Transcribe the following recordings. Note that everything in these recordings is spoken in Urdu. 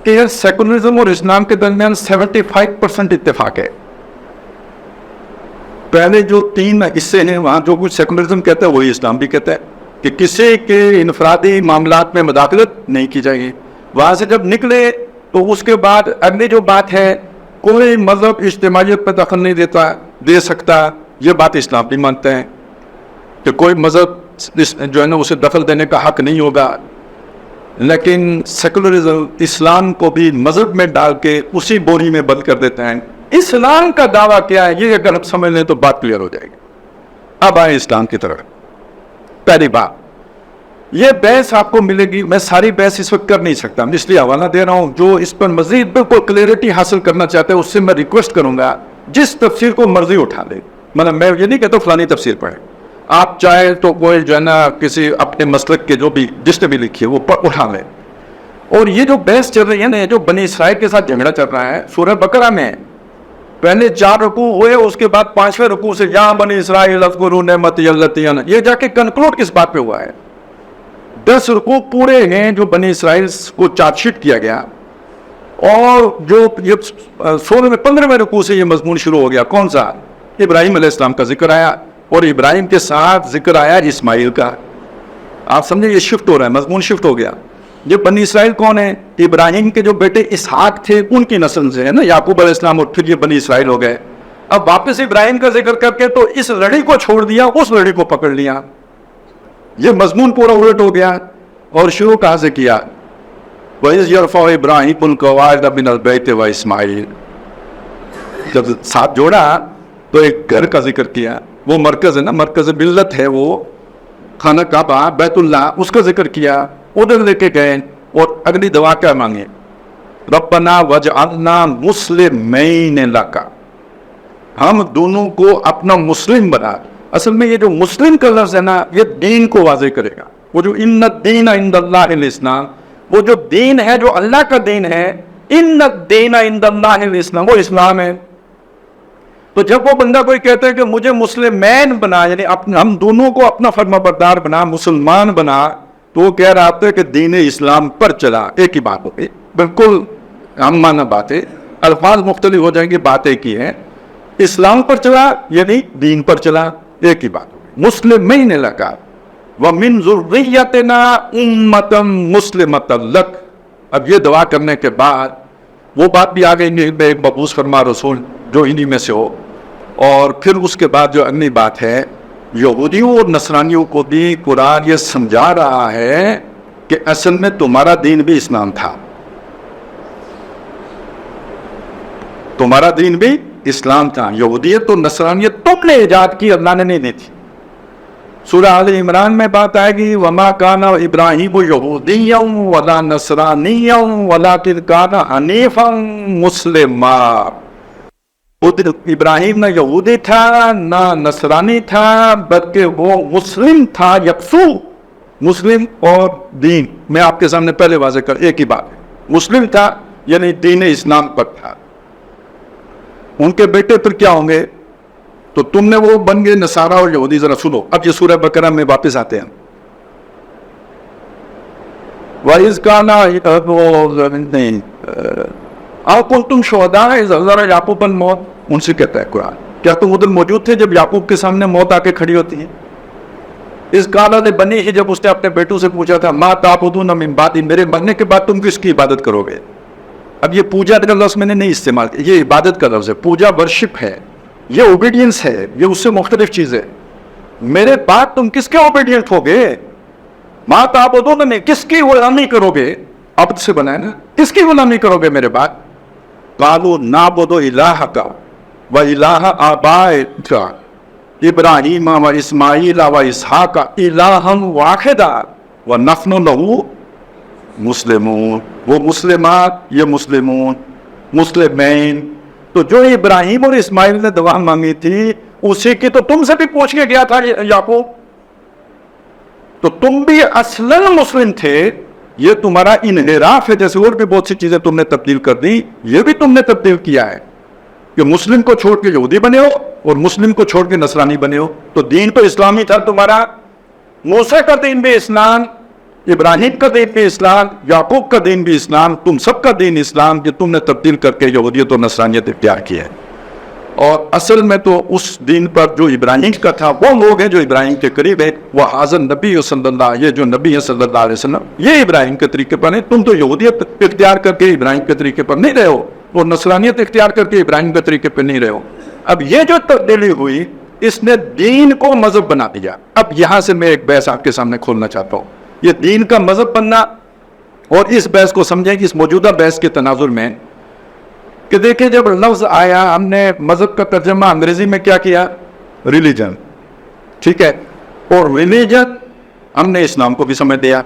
کہ سیکولرزم اور اسلام کے درمیان 75% اتفاق ہے. پہلے جو 3 حصے ہیں وہاں جو کچھ سیکولرزم کہتا ہے وہی اسلام بھی کہتا ہے کہ کسی کے انفرادی معاملات میں مداخلت نہیں کی جائے گی. وہاں سے جب نکلے تو اس کے بعد اگلی جو بات ہے کوئی مذہب اجتماعیت پہ دخل نہیں دے سکتا. یہ بات اسلام بھی مانتے ہیں کہ کوئی مذہب جو ہے نا اسے دخل دینے کا حق نہیں ہوگا. لیکن سیکولرزم اسلام کو بھی مذہب میں ڈال کے اسی بوری میں بند کر دیتے ہیں. اسلام کا دعویٰ کیا ہے یہ اگر ہم سمجھ لیں تو بات کلیئر ہو جائے گی. اب آئیں اسلام کی طرف. پہلی بات یہ بحث آپ کو ملے گی. میں ساری بحث اس وقت کر نہیں سکتا اس لیے حوالہ دے رہا ہوں. جو اس پر مزید بالکل کلیئرٹی حاصل کرنا چاہتے ہیں اس سے میں ریکویسٹ کروں گا جس تفسیر کو مرضی اٹھا لے. مطلب میں یہ نہیں کہتا فلانی تفسیر پڑھیں. آپ چاہے تو وہ جو ہے نا کسی اپنے مسلک کے جو بھی جس نے بھی لکھی ہے وہ اٹھا لیں. اور یہ جو بحث چل رہی ہے نا جو بنی اسرائیل کے ساتھ جھگڑا چل رہا ہے سورہ بقرہ میں پہلے 4 رکوع ہوئے اس کے بعد 5ویں رکوع سے یا بنی اسرائیل اذکروا نعمتی التی یہ جا کے کنکلوڈ کس بات پہ ہوا ہے. 10 رکوع پورے ہیں جو بنی اسرائیل کو چارج شیٹ کیا گیا اور جو 16 میں 15ویں رکوع سے یہ مضمون شروع ہو گیا. کون سا؟ ابراہیم علیہ السلام کا ذکر آیا اور ابراہیم کے ساتھ ذکر آیا اسماعیل کا. آپ سمجھیں یہ شفٹ ہو رہا ہے مضمون شفٹ ہو گیا. یہ بنی اسرائیل کون ہے؟ ابراہیم کے جو بیٹے اسحاق تھے ان کی نسل سے ہے نا یعقوب علیہ السلام اور پھر یہ بنی اسرائیل ہو گئے. اب واپس ابراہیم کا ذکر کر کے تو اس لڑی کو چھوڑ دیا اس لڑی کو پکڑ لیا. یہ مضمون پورا الٹ ہو گیا. اور شروع کہاں سے کیا؟ وَإِذْ يَرْفَعُ إِبْرَاهِيمُ الْقَوَاعِدَ مِنَ الْبَيْتِ وَإِسْمَاعِيلُ. جب ساتھ جوڑا تو ایک گھر کا ذکر کیا. وہ مرکز ہے نا مرکز ملت ہے وہ خانہ کعبہ بیت اللہ اس کا ذکر کیا. ادھر لے کے گئے اور اگلی دعا کیا مانگے؟ ربنا وجعلنا مسلمین لک. ہم دونوں کو اپنا مسلم بنا. اصل میں یہ جو مسلم کا لفظ ہے نا یہ دین کو واضح کرے گا. وہ جو ان الدین عند اللہ الاسلام وہ جو دین ہے جو اللہ کا دین ہے ان الدین عند اللہ الاسلام وہ اسلام ہے. تو جب وہ بندہ کوئی کہتا ہے کہ مجھے مسلمین بنا یعنی ہم دونوں کو اپنا فرما بردار بنا مسلمان بنا تو وہ کہہ رہا ہے کہ دین اسلام پر چلا. ایک ہی بات ہوگی بالکل ہم مانا باتیں الفاظ مختلف ہو جائیں گے بات ایک ہی ہے. اسلام پر چلا یعنی دین پر چلا ایک ہی بات ہوگی. مسلمین لک ومن ذریتنا امۃ مسلمۃ لک. اب یہ دعا کرنے کے بعد وہ بات بھی آ گئی ایک مبعوث فرما رسول جو انہی میں سے ہو. اور پھر اس کے بعد جو اگلی بات ہے یہودیوں اور نصرانیوں کو بھی قرآن یہ سمجھا رہا ہے کہ اصل میں تمہارا دین بھی اسلام تھا. تمہارا دین بھی اسلام تھا. یہودیت اور نصرانیت تم نے ایجاد کی اللہ نے نہیں دی تھی. سورہ آل عمران میں بات آئے گی وما کان ابراہیم یہودیا ولا نصرانیا ولکن کان حنیفا مسلما. ابراہیم نہ یہودی تھا نہ نصرانی تھا بلکہ وہ مسلم تھا. یکسو مسلم اور دین میں آپ کے سامنے پہلے واضح کر ایک ہی بات ہے مسلم تھا یعنی دین اسلام پر تھا. ان کے بیٹے پھر کیا ہوں گے تو تم نے وہ بن گئے نصارہ اور یہودی. ذرا سنو اب یہ سورہ بقرہ میں واپس آتے ہیں. وَإِذْ كَانَ اور کن تم شہداء اذ حضر یعقوب الموت. ان سے کہتا ہے قرآن کیا تم ادھر موجود تھے جب یعقوب کے سامنے موت آ کے کھڑی ہوتی ہے؟ اس قال لبنیہ جب اس نے اپنے بیٹوں سے پوچھا تھا ما تعبدون من بعدی میرے مرنے کے بعد تم کس کی عبادت کرو گے. اب یہ پوجا کا لفظ میں نے نہیں استعمال کیا یہ عبادت کا لفظ ہے. پوجا ورشپ ہے یہ اوبیڈینس ہے یہ اس سے مختلف چیز ہے. میرے بعد تم کس کے اوبیڈینٹ ہوگے؟ ما تعبدون میں کس کی غلامی کرو گے؟ عبد سے بنا ہے نا کس کی غلامی کرو گے میرے بعد؟ قالوا نعبد الہک و الہ آبائک ابراہیم و اسماعیل و اسحاق الہا واحدا ونحن لہ مسلمون. وہ مسلمات یہ مسلمون مسلمین. تو جو ابراہیم اور اسماعیل نے دعا مانگی تھی اسی کی تو تم سے بھی پوچھ کے گیا تھا یعقوب. تو تم بھی اصلاً مسلم تھے. یہ تمہارا انحراف ہے جیسے اور بھی بہت سی چیزیں تم نے تبدیل کر دی یہ بھی تم نے تبدیل کیا ہے کہ مسلم کو چھوڑ کے یہودی بنے ہو اور مسلم کو چھوڑ کے نصرانی بنے ہو. تو دین تو اسلامی تھا تمہارا. موسیٰ کا دین بھی اسلام ابراہیم کا دین بھی اسلام, یعقوب کا دین بھی اسلام, تم سب کا دین اسلام, کہ تم نے تبدیل کر کے یہودیت اور نصرانیت اختیار کی ہے. اور اصل میں تو اس دین پر جو ابراہیم کا تھا, وہ لوگ ہیں جو ابراہیم کے قریب ہیں. وہ حاضر نبی صلی اللہ, یہ جو نبی ہے صلی اللہ علیہ وسلم, یہ ابراہیم کے طریقے پر ہیں. تم تو یہودیت اختیار کر کے ابراہیم کے طریقے پر نہیں رہے ہو, اور نصرانیت اختیار کر کے ابراہیم کے طریقے پر نہیں رہے ہو. اب یہ جو تبدیلی ہوئی, اس نے دین کو مذہب بنا دیا. اب یہاں سے میں ایک بحث آپ کے سامنے کھولنا چاہتا ہوں. یہ دین کا مذہب بننا, اور اس بحث کو سمجھیں کہ اس موجودہ بحث کے تناظر میں, کہ دیکھیں جب لفظ آیا, ہم نے مذہب کا ترجمہ انگریزی میں کیا کیا, ریلیجن, ٹھیک ہے, اور ریلیجن ہم نے اسلام کو بھی سمجھ دیا.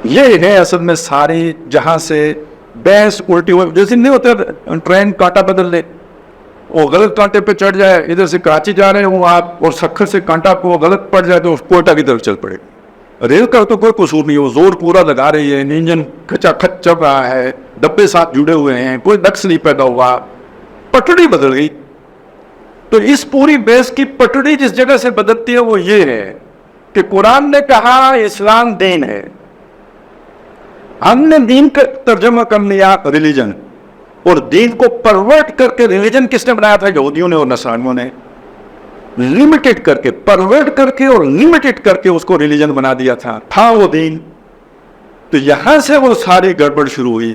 یہ ہے اصل میں ساری جہاں سے بحث الٹی ہوئی, جیسے نہیں ہوتا ٹرین کانٹا بدل لے, وہ غلط کانٹے پہ چڑھ جائے, ادھر سے کراچی جا رہے ہوں آپ, اور سکھر سے کانٹا کو غلط پڑ جائے تو کوئٹہ کی طرف چل پڑے. ریل کا تو کوئی قصور نہیں, وہ زور پورا لگا رہی ہے, انجن کھچا کھچ چل رہا ہے, ڈبے ساتھ جڑے ہوئے ہیں, کوئی نقص نہیں پیدا ہوا, پٹڑی بدل گئی. تو اس پوری بیس کی پٹڑی جس جگہ سے بدلتی ہے وہ یہ ہے کہ قرآن نے کہا اسلام دین ہے, ہم نے دین کا ترجمہ کر لیا ریلیجن, اور دین کو پرورٹ کر کے, ریلیجن کس نے بنایا تھا, یہودیوں نے اور نصرانیوں نے, لمیٹڈ کر کے, پرورٹ کر کے اور لمیٹڈ کر کے اس کو ریلیجن بنا دیا تھا وہ دین. تو یہاں سے وہ ساری گڑبڑ شروع ہوئی.